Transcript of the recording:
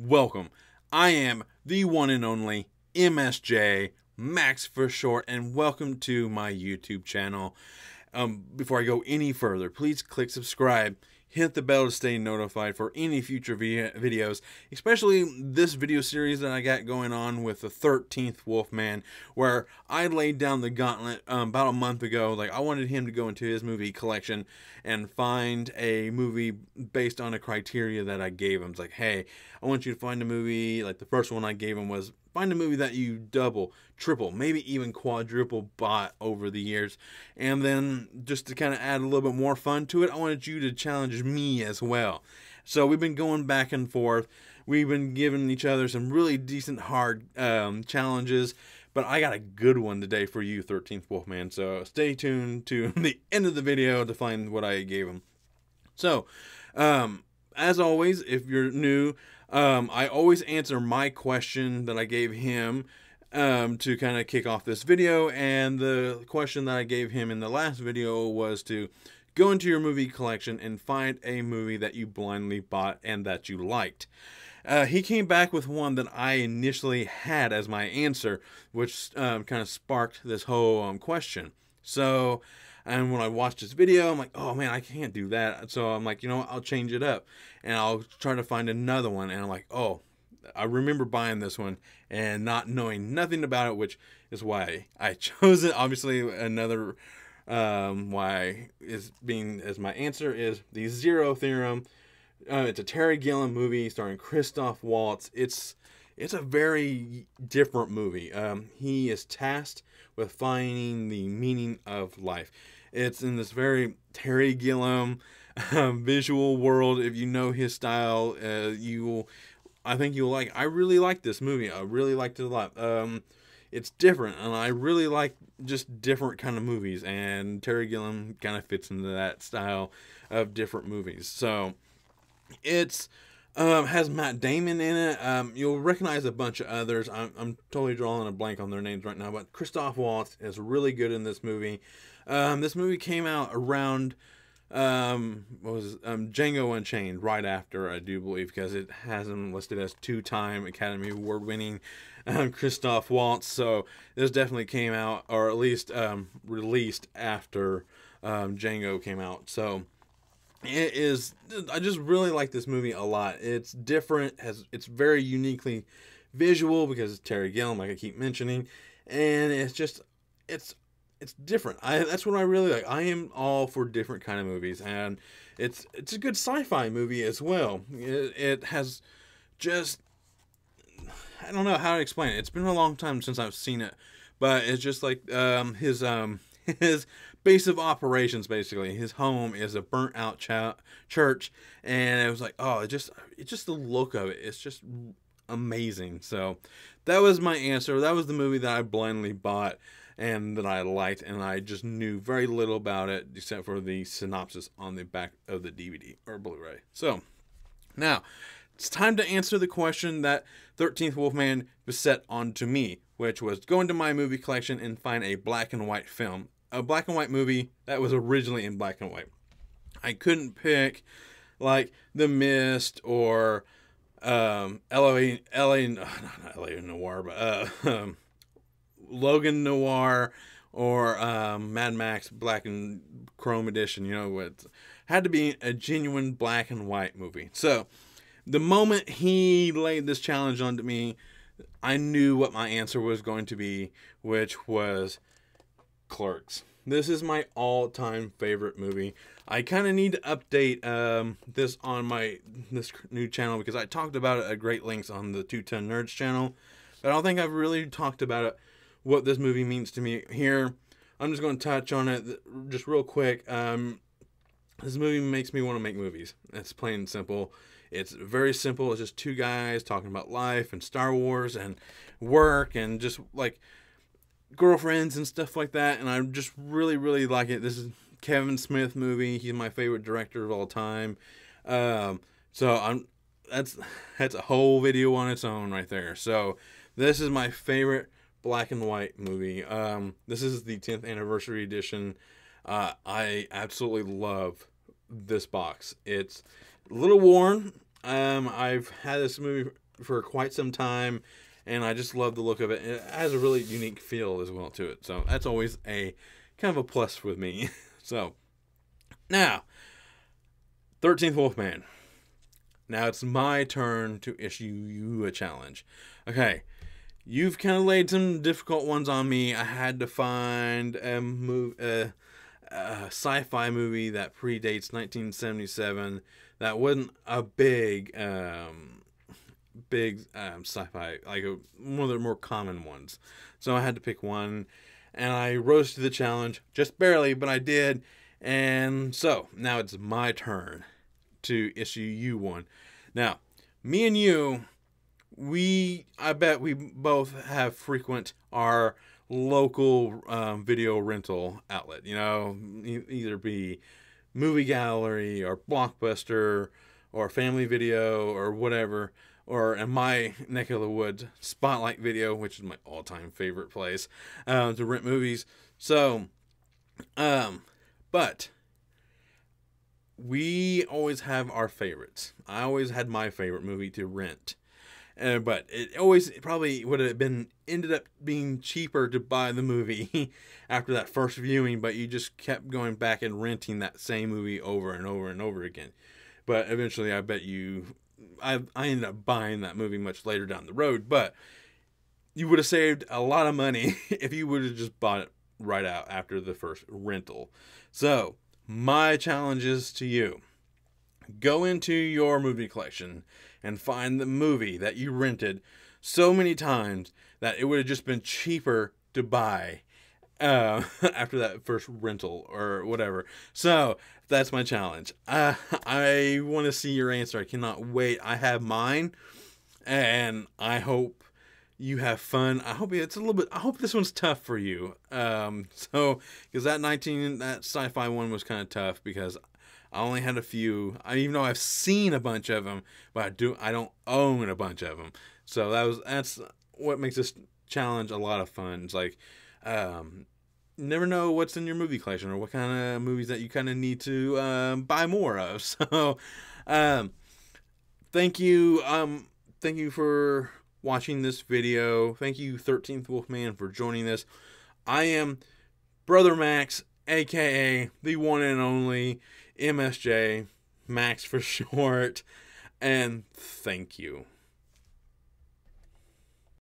welcome. I am the one and only MSJ, Max for short, and welcome to my YouTube channel. Before I go any further, please click subscribe, hit the bell to stay notified for any future videos, especially this video series that I got going on with the 13th Wolfman, where I laid down the gauntlet about a month ago. Like, I wanted him to go into his movie collection and find a movie based on a criteria that I gave him. It's like, hey, I want you to find a movie, like the first one I gave him was find a movie that you double, triple, maybe even quadruple bought over the years. And then just to kind of add a little bit more fun to it, I wanted you to challenge me as well. So we've been going back and forth. We've been giving each other some really decent hard challenges. But I got a good one today for you, 13th Wolfman. So stay tuned to the end of the video to find what I gave him. So, as always, if you're new, I always answer my question that I gave him to kind of kick off this video. And the question that I gave him in the last video was to go into your movie collection and find a movie that you blindly bought and that you liked. He came back with one that I initially had as my answer, which kind of sparked this whole question. So, and when I watched this video, I'm like, oh man, I can't do that. So I'm like, you know what, I'll change it up and I'll try to find another one. And I'm like, oh, I remember buying this one and not knowing nothing about it, which is why I chose it. Obviously, another why is being as my answer is the Zero Theorem. It's a Terry Gilliam movie starring Christoph Waltz. It's a very different movie. He is tasked with finding the meaning of life. It's in this very Terry Gilliam visual world. If you know his style, I think you'll like. I really like this movie. I really liked it a lot. It's different, and I really like just different kind of movies. And Terry Gilliam kind of fits into that style of different movies. So it's has Matt Damon in it. You'll recognize a bunch of others. I'm totally drawing a blank on their names right now, but Christoph Waltz is really good in this movie. This movie came out around Django Unchained right after, I do believe, because it has him listed as two-time Academy Award winning Christoph Waltz. So this definitely came out, or at least released after Django came out. So it is, I just really like this movie a lot. It's different, it's very uniquely visual because it's Terry Gilliam, like I keep mentioning, and it's just, it's different. That's what I really like. I am all for different kind of movies, and it's a good sci-fi movie as well. It has just, I don't know how to explain it. It's been a long time since I've seen it, but it's just like his base of operations, basically. His home is a burnt out church, and it was like, oh, it's just the look of it. It's just amazing. So that was my answer. That was the movie that I blindly bought and that I liked, and I just knew very little about it except for the synopsis on the back of the DVD or Blu-ray. So now it's time to answer the question that 13th Wolfman beset onto me, which was go into my movie collection and find a black and white film. A black and white movie that was originally in black and white. I couldn't pick like The Mist or LA not LA Noir, but Logan Noir or Mad Max Black and Chrome Edition. You know, it had to be a genuine black and white movie. So the moment he laid this challenge onto me, I knew what my answer was going to be, which was Clerks. This is my all-time favorite movie. I kind of need to update this on this new channel because I talked about it at great lengths on the 210 Nerds channel, but I don't think I've really talked about it, what this movie means to me here. I'm just going to touch on it just real quick. This movie makes me want to make movies. It's plain and simple. It's very simple. It's just two guys talking about life and Star Wars and work and just like girlfriends and stuff like that, and I just really like it. This is Kevin Smith movie. He's my favorite director of all time. So that's a whole video on its own right there. So this is my favorite black and white movie. This is the 10th anniversary edition. I absolutely love this box. It's a little worn. I've had this movie for quite some time, and I just love the look of it. It has a really unique feel as well to it, so that's always a kind of a plus with me. So now, 13th Wolfman. Now it's my turn to issue you a challenge. Okay, you've kind of laid some difficult ones on me. I had to find a sci-fi movie that predates 1977 that wasn't a big sci-fi, like one of the more common ones. So I had to pick one, and I rose to the challenge, just barely, but I did. And so now it's my turn to issue you one. Now, me and you, I bet we both have frequent our local video rental outlet. You know, either be Movie Gallery or Blockbuster or Family Video or whatever. Or in my neck of the woods, Spotlight Video, which is my all-time favorite place to rent movies. So, but we always have our favorites. I always had my favorite movie to rent. But it always probably would have ended up being cheaper to buy the movie after that first viewing, but you just kept going back and renting that same movie over and over and over again. But eventually I bet I ended up buying that movie much later down the road, but you would have saved a lot of money if you would have just bought it right out after the first rental. So, my challenge is to you. Go into your movie collection and find the movie that you rented so many times that it would have just been cheaper to buy after that first rental or whatever. So, that's my challenge. I want to see your answer. I cannot wait. I have mine, and I hope you have fun. I hope I hope this one's tough for you. So, because that sci-fi one was kind of tough because I only had a few. Even though I've seen a bunch of them, but I don't own a bunch of them. So that's what makes this challenge a lot of fun. It's like, never know what's in your movie collection or what kind of movies that you kind of need to buy more of. So, thank you for watching this video. Thank you, 13th Wolfman, for joining us. I am Brother Max, aka the one and only MSJ, Max for short, and thank you.